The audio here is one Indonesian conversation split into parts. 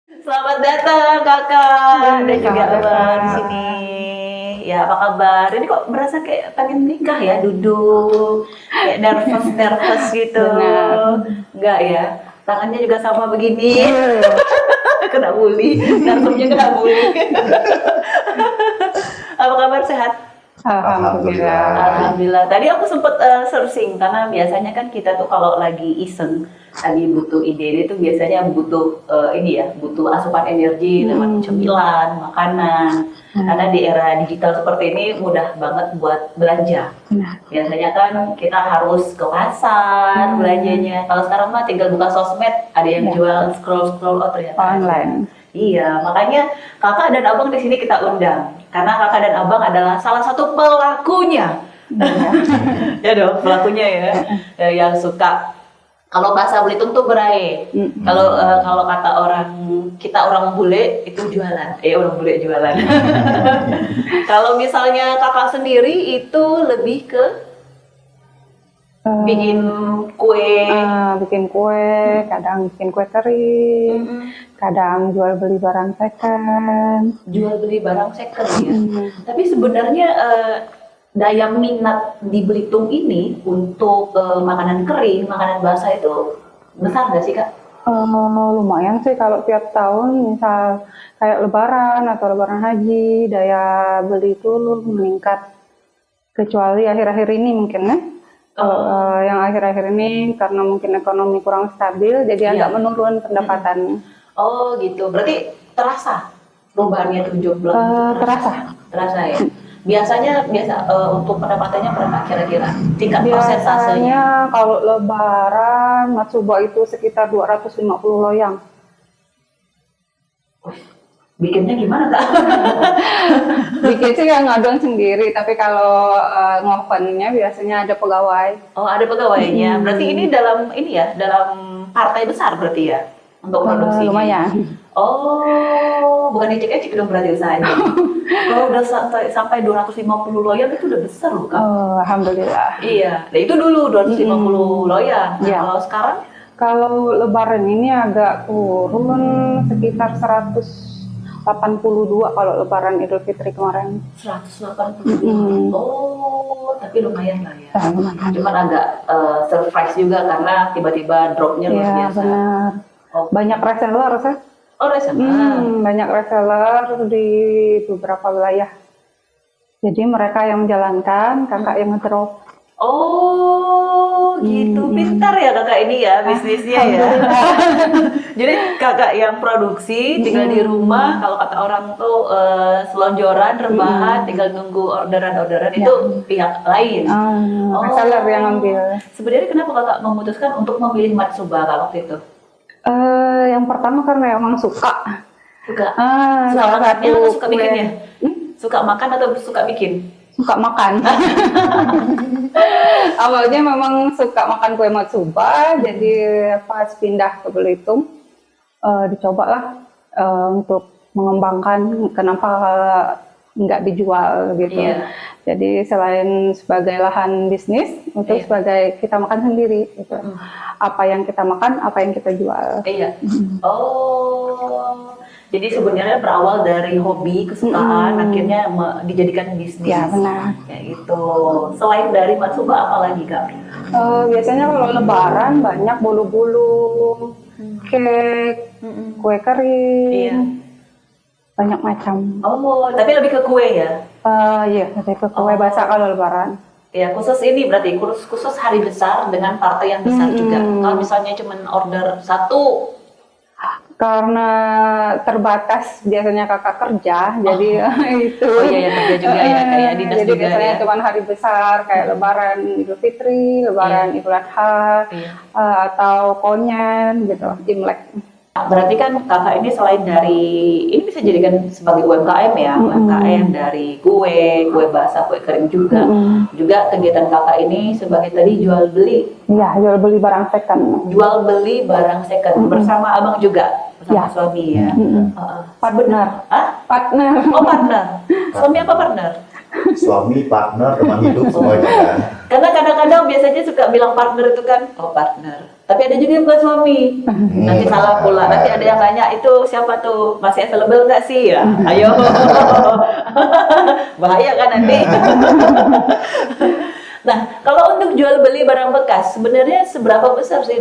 Selamat datang kakak dan juga Selamat abang di datang. sini. Ya apa kabar? Ini kok berasa kayak pengen nikah ya, duduk kayak nervous gitu. Benar. Enggak ya? Tangannya juga sama begini. Iya. Kena bully, narsumnya kena bully. Apa kabar, sehat? Alhamdulillah. Alhamdulillah. Tadi aku sempet searching karena biasanya kan kita tuh kalau lagi iseng, lagi butuh ide itu biasanya butuh ini ya, butuh asupan energi lewat cemilan, makanan. Karena di era digital seperti ini mudah banget buat belanja. Benar. Biasanya kan kita harus ke pasar belanjanya. Kalau sekarang mah tinggal buka sosmed, ada yang Ya. jual scroll oh ternyata ada. Online. Iya, makanya kakak dan abang di sini kita undang karena kakak dan abang adalah salah satu pelakunya. Ya dong, pelakunya ya, yang suka kalau bahasa Belitung tuh berai. Kalau kata orang kita orang bule itu jualan. Orang bule jualan. Kalau misalnya kakak sendiri itu lebih ke bikin kue. Bikin kue, kadang bikin kue kering, kadang jual beli barang second. Jual beli barang second ya. Tapi sebenarnya daya minat di Belitung ini untuk makanan kering, makanan basah itu besar nggak sih kak? Lumayan sih kalau tiap tahun, misal kayak Lebaran atau Lebaran Haji, daya beli itu meningkat. Kecuali akhir-akhir ini mungkin ya. Kalau yang akhir-akhir ini karena mungkin ekonomi kurang stabil, jadi agak menurun pendapatannya. Oh gitu, berarti terasa perubahannya tuh jumlah terasa ya. Biasanya untuk pendapatannya berapa kira-kira tingkat persentasenya? Biasanya kalau Lebaran Matsuba itu sekitar 250 loyang. Bikinnya gimana kak? Bikin sih yang ngadon sendiri, tapi kalau ngovennya biasanya ada pegawai. Oh ada pegawainya. Berarti ini dalam partai besar berarti ya untuk produksi. Lumayan. Oh, bukan ecek-ecek dong berarti usahanya. Kalau udah sampai 250 loyang itu udah besar loh kak. Alhamdulillah. Iya, nah itu dulu 250 loyang. Nah, Ya. kalau sekarang? Kalau Lebaran ini agak turun sekitar 182 kalau Lebaran Idul Fitri kemarin. 182. Oh, tapi lumayan lah ya. Lumayan. Cuman agak surprise juga karena tiba-tiba dropnya luar Ya, biasa. benar. Oh. Banyak reseller ya. Oh, sama. Banyak reseller di beberapa wilayah. Jadi mereka yang menjalankan, kakak yang ngedrop. Oh, gitu. Pintar ya kakak ini ya bisnisnya ya. Jadi kakak yang produksi tinggal di rumah, kalau kata orang tuh selonjoran, rebahan, tinggal nunggu orderan-orderan itu pihak lain. Reseller yang ambil. Sebenarnya kenapa kakak memutuskan untuk memilih Matsuba kak waktu itu? Yang pertama karena emang suka. Suka Salah makannya satu atau suka bikinnya? Suka makan atau suka bikin? Suka makan. Awalnya memang suka makan kue Matsuba, jadi pas pindah ke Belitung, dicobalah untuk mengembangkan kenapa nggak dijual gitu. Iya. Jadi selain sebagai lahan bisnis, untuk sebagai kita makan sendiri gitu. Apa yang kita makan, apa yang kita jual. Iya. Oh, jadi sebenarnya berawal dari hobi, kesukaan, akhirnya dijadikan bisnis. Ya, benar. Kayak gitu. Selain dari Matsuba, apa lagi kak? Biasanya kalau Lebaran banyak bolu-bolu, cake, kue kering, Iya. banyak macam. Oh, tapi lebih ke kue ya? Iya, lebih ke kue basah kalau Lebaran. Ya, khusus ini berarti khusus hari besar dengan partai yang besar juga. Kalau misalnya cuma order satu, Karena terbatas biasanya kakak kerja, jadi itu. oh iya ya kerja juga ya kayak dinas Jadi juga biasanya ya. cuma hari besar kayak Lebaran Idul Fitri, Lebaran Idul Adha, atau Konyen gitu, Imlek. Berarti kan kakak ini selain dari ini bisa jadikan sebagai UMKM ya, UMKM dari kue basah, kue kering juga. Juga kegiatan kakak ini sebagai tadi jual beli. Iya, jual beli barang second. Jual beli barang second bersama abang juga, bersama suami ya. Partner. Hah? Partner. Oh partner. Suami apa partner? suami, partner, teman hidup semuanya kan. Karena kadang-kadang biasanya suka bilang partner itu kan, oh partner. Tapi ada juga yang bukan suami. Nanti salah pula. Nanti ada yang nanya, itu siapa tuh? Masih available nggak sih? Ya, ayo. Bahaya kan nanti. Nah, kalau untuk jual beli barang bekas, sebenarnya seberapa besar sih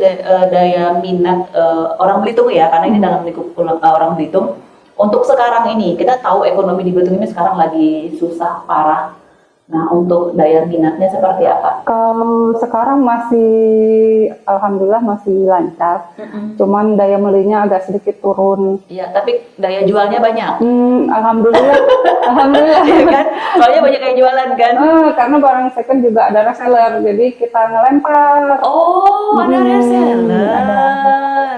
daya minat orang Belitung ya? Karena ini dalam lingkup orang Belitung. Untuk sekarang ini, kita tahu ekonomi di Belitung ini sekarang lagi susah parah. Nah, untuk daya minatnya seperti apa? Kalau sekarang masih, alhamdulillah masih lancar. Cuman daya belinya agak sedikit turun. Iya, tapi daya jualnya banyak. Alhamdulillah, alhamdulillah. Iya kan? Soalnya banyak yang jualan kan? Karena barang second juga ada reseller, jadi kita ngelempar. Oh, ada reseller.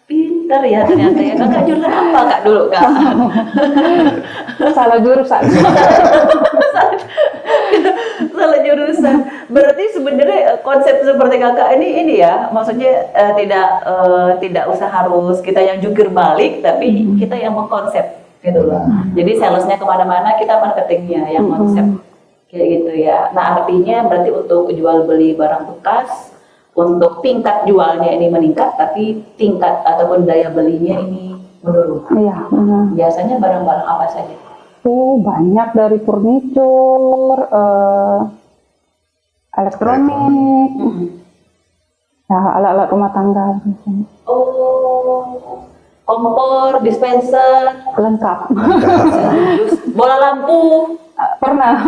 Pinter ya ternyata ya. Kakak jualan apa kak dulu kak? Salah jurusan. Salah jurusan. Berarti sebenarnya konsep seperti kakak ini ya, maksudnya tidak usah harus kita yang jungkir balik, tapi kita yang mengkonsep gitu loh. Jadi salesnya kemana-mana, kita marketingnya yang konsep kayak gitu ya. Nah artinya berarti untuk jual beli barang bekas, untuk tingkat jualnya ini meningkat, tapi tingkat ataupun daya belinya ini menurun. Iya, benar. Biasanya barang-barang apa saja? Banyak dari furnitur, elektronik, ya alat-alat rumah tangga. Oh, kompor, dispenser, Lengkap. serius. Bola lampu. Pernah.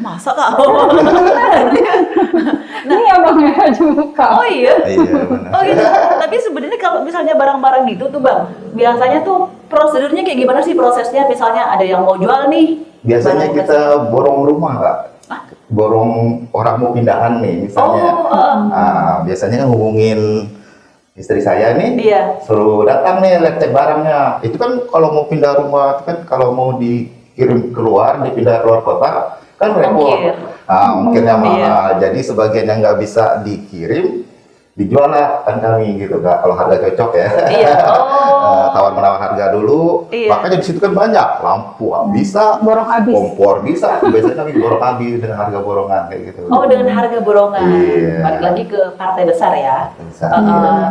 Masa kak? Ini abangnya juga. Oh iya? Iya benar. Oh gitu. Tapi sebenarnya kalau misalnya barang-barang gitu tuh bang, biasanya tuh prosedurnya kayak gimana sih prosesnya? Misalnya ada yang mau jual nih. Biasanya barang kita borong rumah kak. Borong orang mau pindahan nih misalnya. Biasanya kan hubungin istri saya nih, Iya. suruh datang nih lihat cek barangnya. Itu kan kalau mau pindah rumah, itu kan kalau mau dikirim keluar, dipindah keluar kota, kan repot. Ongkir. Ongkirnya mahal. Iya. Jadi sebagian yang nggak bisa dikirim, dijual lah kan kami gitu kak. Kalau harga cocok ya. Iya. Oh. Tawar-menawar harga dulu. Iya. Makanya di situ kan banyak lampu bisa, Borong habis. kompor bisa. Biasanya kami borong habis dengan harga borongan kayak gitu. Oh dengan harga borongan. Iya. Balik lagi ke partai besar ya. Bisa.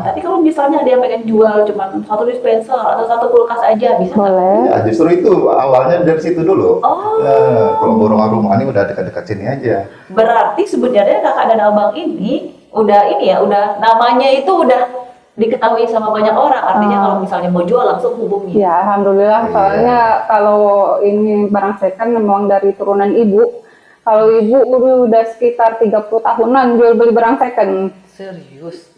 Tapi kalau misalnya ada yang pengen jual cuma satu dispenser atau satu kulkas aja bisa. Boleh. Ya, justru itu awalnya dari situ dulu. Oh. Kalau borongan rumah ini udah dekat-dekat sini aja. Berarti sebenarnya kakak dan abang ini udah namanya itu udah diketahui sama banyak orang. Artinya kalau misalnya mau jual langsung hubungi. Ya, alhamdulillah. Soalnya kalau ini barang second memang dari turunan ibu. Kalau ibu udah sekitar 30 tahunan jual beli barang second. Serius.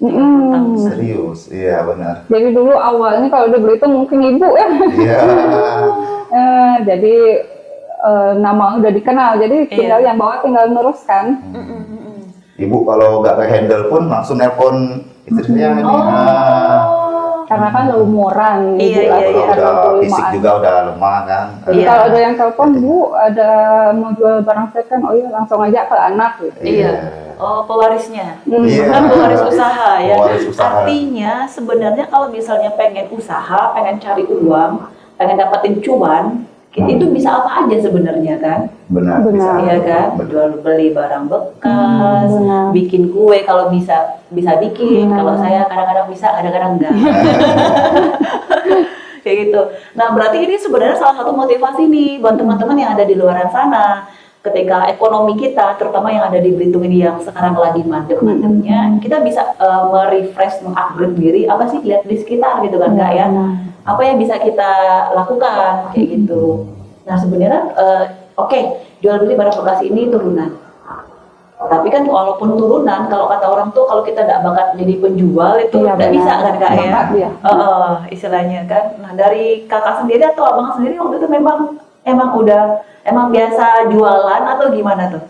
Serius, iya benar. Jadi dulu awalnya kalau udah beli itu mungkin ibu ya. Iya. Jadi nama udah dikenal. Jadi tinggal yang bawah tinggal neruskan. Ibu kalau nggak ke-handle pun langsung nelpon istrinya nih. Karena kan umuran. Iya, ibu iya, lagi Kalau udah 65-an. fisik juga udah lemah kan. Jadi Iya. kalau ada yang telepon, Bu, ada mau jual barang second, oh iya langsung aja ke anak gitu. Iya. Oh pewarisnya. Iya. Kan pewaris usaha ya. Pewaris usaha. Artinya sebenarnya kalau misalnya pengen usaha, pengen cari uang, pengen dapetin cuan, itu bisa apa aja sebenarnya kan? Benar. Benar. bisa. Iya kan? Benar. Jual beli barang bekas, benar. bikin kue kalau bisa bikin. Kalau saya kadang-kadang bisa, kadang-kadang enggak. Kayak gitu. Nah berarti ini sebenarnya salah satu motivasi nih buat teman-teman yang ada di luar sana. Ketika ekonomi kita, terutama yang ada di Belitung ini yang sekarang lagi mandek-mandeknya, kita bisa merefresh, mengupgrade diri. Apa sih lihat di sekitar gitu kan Kak ya? Apa yang bisa kita lakukan kayak gitu. Nah sebenarnya oke, jual beli barang bekas ini turunan. Tapi kan walaupun turunan, kalau kata orang tuh kalau kita nggak bakat jadi penjual itu Iya, nggak benar. bisa kan Kak ya? Bakat dia. Istilahnya kan. Nah dari kakak sendiri atau abang sendiri waktu itu emang biasa jualan atau gimana tuh?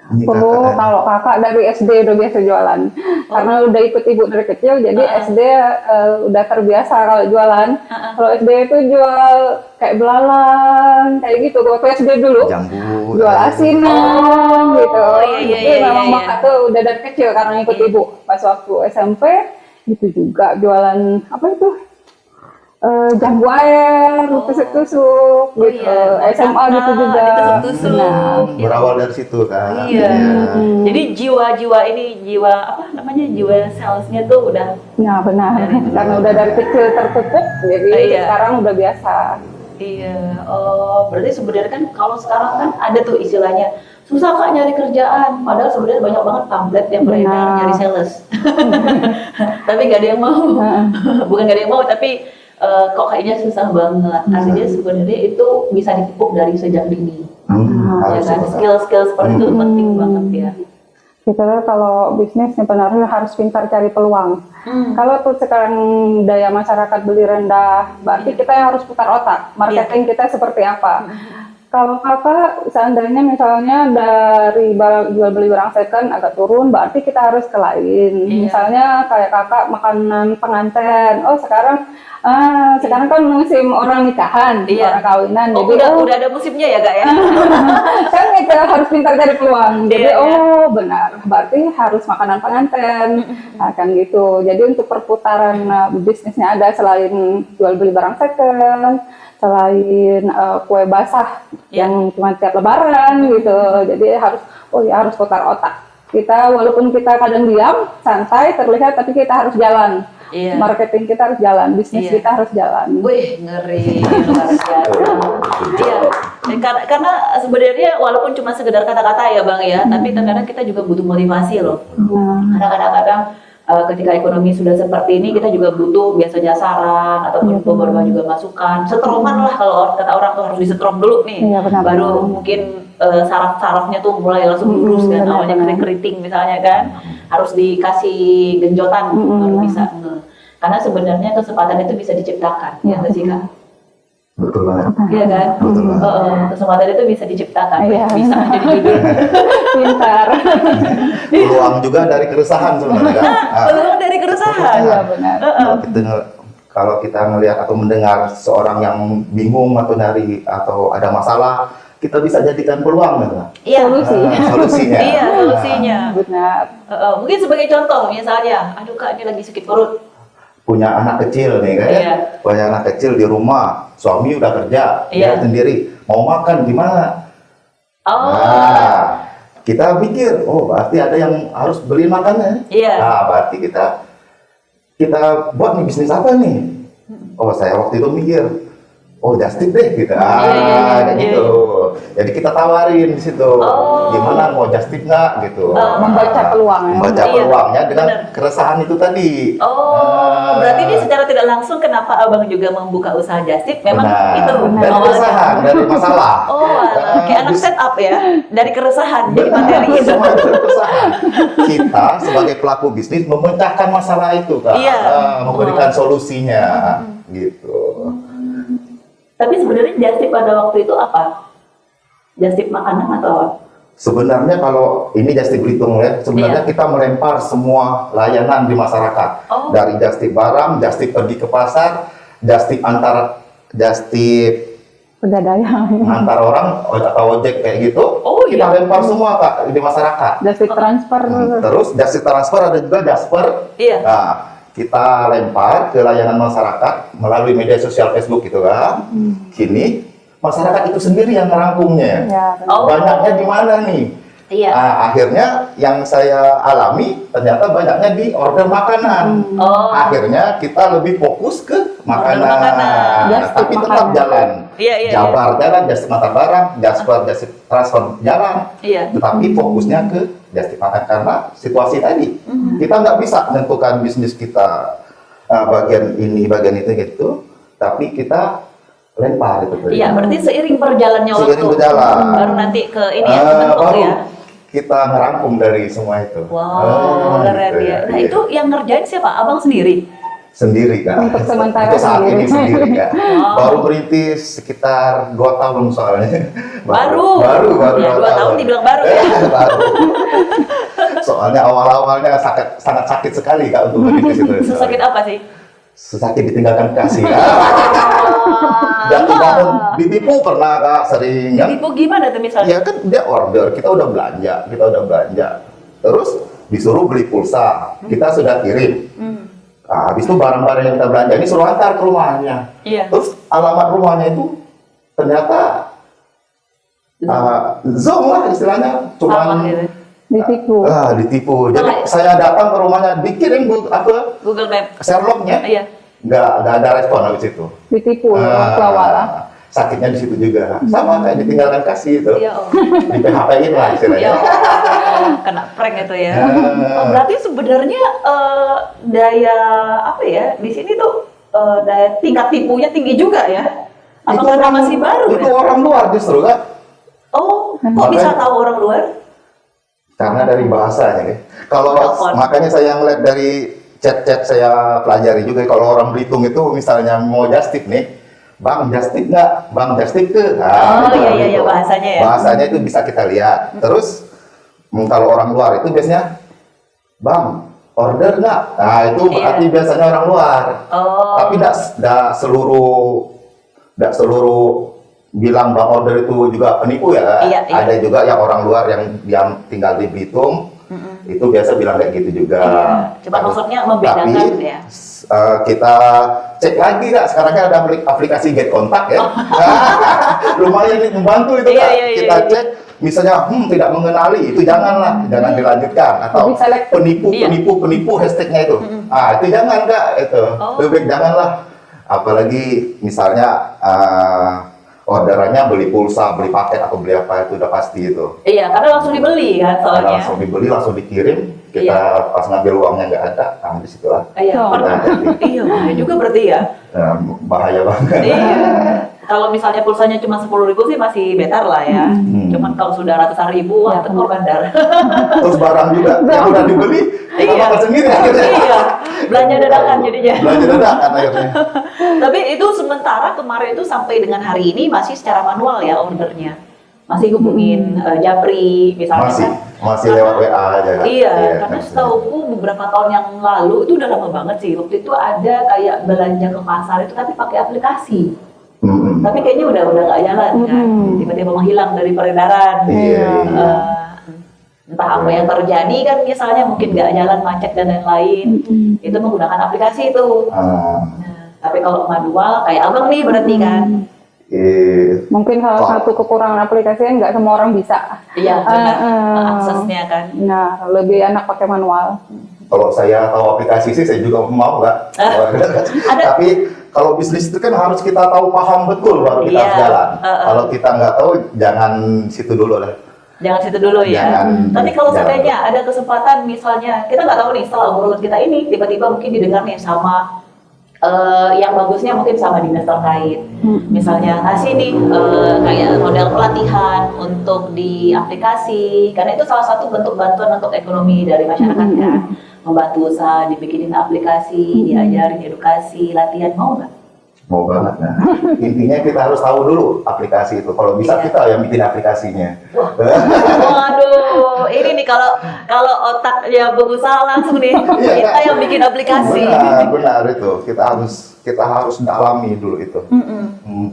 Ini kakak kan. Kalau kakak dari SD udah biasa jualan. Karena udah ikut ibu dari kecil, jadi SD udah terbiasa kalau jualan. Kalau SD itu jual kayak belalang, kayak gitu. Waktu SD dulu Jambu. jual asinan gitu. Iya, Jadi memang bakat tuh udah dari kecil karena ikut ibu. Pas waktu SMP itu juga jualan apa itu? jambu air, tusuk-tusuk, Oh gitu. iya, SMA gitu juga. ditusuk-tusuk. Nah, Berawal dari situ kan. Iya. Jadi jiwa-jiwa ini, jiwa apa namanya, jiwa salesnya tuh udah. nah benar. Karena udah dari kecil terpupuk, jadi Iya. sekarang udah biasa. Iya. Oh, berarti sebenarnya kan kalau sekarang kan ada tuh istilahnya susah Kak nyari kerjaan. Padahal sebenarnya banyak banget pamflet yang beredar Benar. nyari sales. Tapi nggak ada yang mau. Bukan nggak ada yang mau, tapi kok kayaknya susah banget. Artinya sebenarnya itu bisa dipupuk dari sejak dini. Ya Harus kan, itu, Kak. skill-skill seperti itu penting banget ya. Kita kalau bisnis sebenarnya harus pintar cari peluang. Kalau tuh sekarang daya masyarakat beli rendah, berarti kita yang harus putar otak. Marketing kita seperti apa? Kalau kakak seandainya misalnya dari jual beli barang second agak turun, berarti kita harus ke lain. Iya. Misalnya kayak kakak makanan pengantin. Oh sekarang kan musim orang nikahan, Iya. orang kawinan. Oh, Jadi udah ada musimnya ya Kak ya? kan kita harus pintar cari peluang. Jadi Iya, iya. oh benar, berarti harus makanan pengantin. Nah, kan gitu. Jadi untuk perputaran bisnisnya ada selain jual beli barang second, selain kue basah Iya. yang cuma tiap lebaran gitu. Jadi harus putar otak. Kita walaupun kita kadang diam, santai, terlihat, tapi kita harus jalan. Iya. Marketing kita harus jalan, bisnis Iya. kita harus jalan. Wih, ngeri, luar biasa. Iya, karena sebenarnya walaupun cuma sekedar kata-kata ya Bang ya, tapi terkadang kita juga butuh motivasi loh. Nah, Karena kadang-kadang ketika ekonomi sudah seperti ini, kita juga butuh biasanya saran ataupun beberapa juga masukan. Setroman lah kalau kata orang tuh harus disetrom dulu nih, Iya, benar. baru mungkin saraf-sarafnya tuh mulai langsung lurus kan, awalnya benar. keriting misalnya kan, harus dikasih genjotan baru bisa nge. Karena sebenarnya kesempatan itu bisa diciptakan, ya nggak sih Kak? Betul banget. Iya kan? Betul banget. Kesempatan itu bisa diciptakan, Iya. bisa jadi judul. pintar. Peluang juga dari keresahan sebenarnya kan. Peluang dari keresahan. Iya benar. Kalau kita ngelihat atau mendengar seorang yang bingung atau nyari atau ada masalah, kita bisa jadikan peluang gitu. Iya. Solusi. Solusinya. Iya, solusinya. Benar. Mungkin sebagai contoh misalnya, aduh Kak ini lagi sakit perut. Punya anak kecil nih kan, Iya. punya anak kecil di rumah, suami udah kerja, Iya. dia sendiri mau makan gimana? Oh. Nah, kita pikir, oh berarti ada yang harus beli makannya. Iya. Nah, berarti kita buat nih bisnis apa nih? Oh saya waktu itu mikir, oh just tip deh gitu. Kayak iya, gitu. Jadi kita tawarin di situ, Oh. gimana mau just tip nggak gitu. Membaca peluang ya. Membaca Iya, peluangnya dengan benar. keresahan itu tadi. Oh, berarti ini secara tidak langsung kenapa Abang juga membuka usaha Justip? Memang Benar. itu Dari awalnya. keresahan, dari masalah. Oh, alah. Kayak anak setup ya, dari keresahan jadi materi itu. Semua itu dari keresahan. Kita sebagai pelaku bisnis memecahkan masalah itu kan, Iya. memberikan solusinya, gitu. Tapi sebenarnya Justip pada waktu itu apa? Justip makanan atau apa? Sebenarnya kalau ini Justip Belitung ya, sebenarnya Iya. kita melempar semua layanan di masyarakat. Oh. Dari Justip barang, Justip pergi ke pasar, Justip Pegadaian. antar orang atau ojek kayak gitu, Oh, kita iya. lempar semua Kak di masyarakat. Just transfer. Terus Justip transfer ada juga Jasper. Iya. Nah, kita lempar ke layanan masyarakat melalui media sosial Facebook gitu kan. Kini masyarakat itu sendiri yang merangkumnya. Ya, benar. Oh. Banyaknya di mana nih? Iya. Nah, akhirnya yang saya alami ternyata banyaknya di order makanan. Oh. Akhirnya kita lebih fokus ke makanan. makanan. Just Tapi tip tetap makanan. jalan. Iya, iya, Jabar jalan, Justip antar barang, Jasper, Justip transfer jalan. Iya. Tetapi fokusnya ke Justip makan karena situasi tadi. Kita nggak bisa menentukan bisnis kita bagian ini, bagian itu gitu. Tapi kita lempar itu. Iya, berarti seiring berjalannya waktu. Seiring berjalan. Baru nanti ke ini ya, bentuk baru ya. kita ngerangkum dari semua itu. Wow, keren gitu ya. Nah, itu yang ngerjain siapa? Abang sendiri? Sendiri kan. Untuk sementara Untuk saat ini sendiri. sendiri kan. Wow. Baru merintis sekitar 2 tahun soalnya. Baru? Baru Ya, 2 tahun dibilang baru ya. Baru. Soalnya awal-awalnya sangat sakit sekali Kak untuk merintis itu. Sesakit apa sih? Sesakit ditinggalkan kasih. Jatuh bangun ditipu pernah Kak, sering kan? Ditipu gimana tuh misalnya? Ya kan dia order, kita udah belanja. Terus disuruh beli pulsa, kita sudah kirim. Nah, habis itu barang-barang yang kita belanja ini suruh antar ke rumahnya. Iya. Terus alamat rumahnya itu ternyata zong lah istilahnya, Sama cuman gitu. Ditipu. ditipu. Jadi saya datang ke rumahnya, dikirim Google Map. Sherlocknya, Iya. nggak ada respon habis itu. Ditipu awal. Sakitnya di situ juga, sama kayak ditinggalkan kasih itu, Iya, oh. di PHP-in lah Ya, istilahnya. kena prank itu ya. Oh, berarti sebenarnya daya apa ya di sini tuh daya tingkat tipunya tinggi juga ya? Apa karena masih baru itu ya? orang luar justru kan, Oh, kok Makanya- bisa tahu orang luar? karena dari bahasanya ya. Kalau Telepon. makanya saya ngeliat dari chat-chat saya pelajari juga, kalau orang Belitung itu misalnya mau just tip nih, Bang just tip nggak? Bang just tip ke? Oh, gitu, iya, gitu. bahasanya ya. Bahasanya itu bisa kita lihat. Terus kalau orang luar itu biasanya, Bang order nggak? Nah itu Iya. berarti biasanya orang luar. Oh, Tapi tidak seluruh bilang bang order itu juga penipu ya. Iya, iya. Ada juga yang orang luar yang tinggal di Belitung, itu biasa bilang kayak gitu juga. Iya. Cuma maksudnya membedakan tapi, ya. Kita cek lagi kak, sekarang kan ada aplikasi Get Kontak ya. Lumayan nih membantu itu Iya, kak. iya, iya, Kita iya. cek misalnya tidak mengenali, itu janganlah, jangan dilanjutkan, atau Lebih selektif. penipu hashtagnya itu. Itu jangan kak, itu Oh. lebih baik janganlah. Apalagi misalnya orderannya beli pulsa, beli paket atau beli apa, itu udah pasti itu. Iya, karena langsung dibeli kan Karena soalnya. langsung dibeli, langsung dikirim, kita pas ngambil uangnya nggak ada, nah disitulah Iya, Oh. pernah. Iya, bahaya juga berarti ya. bahaya banget. Iya. Kalau misalnya pulsanya cuma 10.000 sih masih better lah ya. Cuman kalau sudah ratusan ribu, wah itu korban darah. Terus barang juga yang udah dibeli, kita Iya. makan sendiri akhirnya. Iya, belanja dadakan jadinya. Belanja dadakan akhirnya. Tapi itu sementara kemarin itu sampai dengan hari ini masih secara manual ya ordernya. Masih hubungin Japri misalnya Masih, kan. masih Karena- lewat WA aja kan. Iya, karena setauku beberapa tahun yang lalu itu udah lama banget sih. Waktu itu ada kayak belanja ke pasar itu tapi pakai aplikasi. Mm-mm. Tapi kayaknya udah nggak jalan kan. Tiba-tiba menghilang dari peredaran. Iya, iya. Entah apa yang terjadi kan misalnya mungkin nggak jalan macet dan lain-lain. Itu menggunakan aplikasi itu. Ah, Nah, tapi kalau manual kayak abang nih berarti kan. Mungkin salah Wah. satu kekurangan aplikasinya nggak semua orang bisa. Iya, benar. Ah, Aksesnya kan. Nah, lebih enak pakai manual. Kalau saya tahu aplikasi sih, saya juga mau nggak. Tapi kalau bisnis itu kan harus kita tahu paham betul baru kita Iya. harus jalan. Kalau kita nggak tahu, jangan situ dulu lah. Jangan situ dulu ya. Jangan- Tapi kalau jangan. seandainya ada kesempatan misalnya, kita nggak tahu nih setelah obrolan kita ini, tiba-tiba mungkin didengar nih sama yang bagusnya mungkin sama dinas terkait. Misalnya ngasih nih kayak model pelatihan untuk di aplikasi, karena itu salah satu bentuk bantuan untuk ekonomi dari masyarakat kan. Membantu usaha, dibikinin aplikasi, diajarin edukasi, latihan, mau nggak? Mau banget. Nah, intinya kita harus tahu dulu aplikasi itu. Kalau bisa Iya. kita yang bikin aplikasinya. Waduh, ini nih kalau otaknya pengusaha langsung nih, Iya, kita Kak. yang bikin aplikasi. Benar itu. Kita harus dalami dulu itu.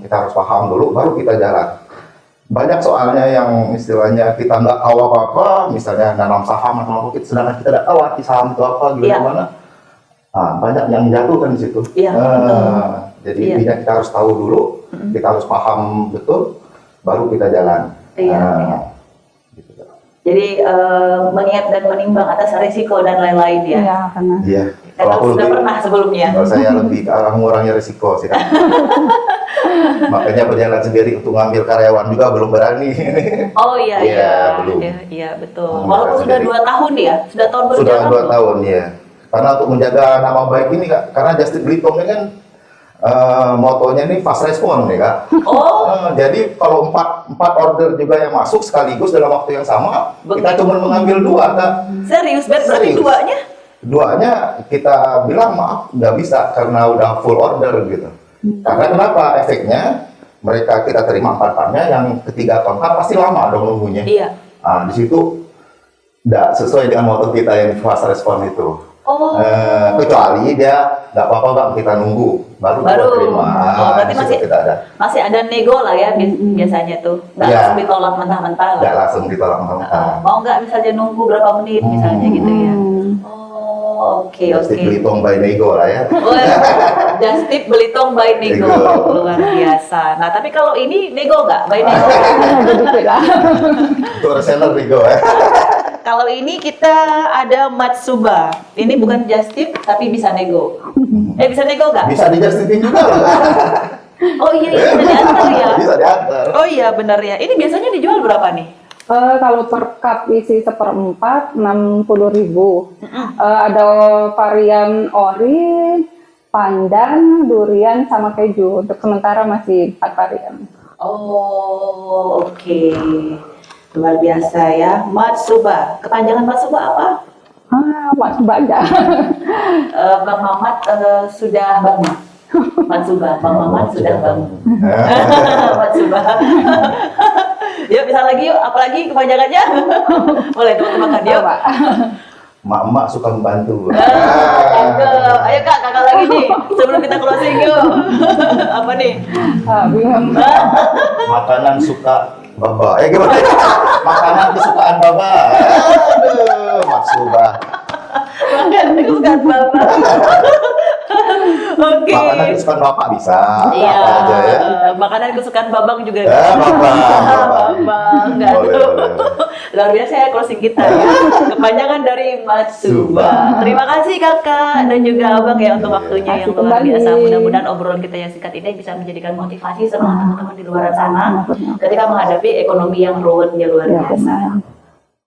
Kita harus paham dulu, baru kita jalan. Banyak soalnya yang istilahnya kita nggak tahu apa-apa, misalnya nanam saham atau apa, sedangkan kita nggak tahu arti saham itu apa, Iya. gimana. Banyak yang jatuh kan di situ. Iya, betul. Jadi Iya. intinya kita harus tahu dulu, kita harus paham betul, baru kita jalan. Iya, iya. Gitu. Jadi mengingat dan menimbang atas risiko dan lain-lain ya. Iya, karena Iya. Karena sudah pernah sebelumnya. Kalau saya lebih ke arah mengurangi risiko sih. Kak. Makanya berjalan sendiri untuk ngambil karyawan juga belum berani. Oh iya, Iya, iya, belum. iya betul. Hmm, Walaupun sudah sendiri. 2 tahun ya, sudah tahun berjalan. Sudah 2 tahun ya. Karena untuk menjaga nama baik ini Kak, karena Just Tip Belitung ini kan motonya ini fast respon nih Kak. Oh, Jadi kalau empat order juga yang masuk sekaligus dalam waktu yang sama, kita cuma mengambil 2 Kak. serius banget berarti Serius. duanya? Duanya kita bilang maaf nggak bisa karena udah full order gitu. Karena kenapa? Efeknya mereka kita terima 4-4-nya, yang ketiga kontak pasti lama dong nunggunya. Iya. Di situ nggak sesuai dengan moto kita yang fast respon itu. Oh. Kecuali dia nggak apa-apa bang, kita nunggu baru kita Baru. terima. Oh, berarti di situ masih- kita ada. Masih ada nego lah ya biasanya tuh. Nggak Iya. langsung ditolak mentah-mentah lah. Nggak langsung ditolak mentah-mentah. Mau nggak misalnya nunggu berapa menit misalnya gitu ya. Hmm. Oh, Oh, oke Just oke. Tip Belitung by Nego lah ya. Just Tip Belitung by Nego. Nego. Luar biasa. Nah, tapi kalau ini Nego nggak? By Nego. Begitu lah. Untuk reseller Nego ya. Kalau ini kita ada Matsuba. Ini bukan Just Tip, tapi bisa nego. Bisa nego nggak? Bisa di Just Tipin juga loh. Oh iya, bisa diantar ya. Bisa diantar. Oh iya, benar ya. Ini biasanya dijual berapa nih? Kalau per cup isi 1/4 60.000. Ada varian ori, pandan, durian, sama keju. Untuk sementara masih 4 varian. Oh, oke. Luar biasa ya. Matsuba. Kepanjangan Matsuba apa? Mas baca. Bang Mamat sudah bangun. Matsuba. Bang Mamat sudah bangun. Matsuba. Yuk, bisa lagi yuk. Apalagi kepanjangannya? Boleh teman-teman yuk. Pak. Mak-mak suka membantu. Cakep. Ayo kak, kakak lagi nih. Sebelum kita closing yuk. Apa nih? Bingung. Makanan suka baba. Gimana? Makanan kesukaan baba. Aduh, Matsuba. Makanan kesukaan bapak. Oke. Makanan kesukaan bapak bisa. Iya. Apa aja ya. Makanan kesukaan babang juga. Babang. Babang. Nggak Boleh, tuh. boleh. Luar biasa ya closing kita ya. Kepanjangan dari Matsuba. Terima kasih kakak dan juga abang ya untuk waktunya yang Kasih luar kembali. biasa. Mudah-mudahan obrolan kita yang singkat ini bisa menjadikan motivasi semangat teman-teman di luar sana ketika menghadapi ekonomi yang ruwetnya luar Ya, biasa. benar.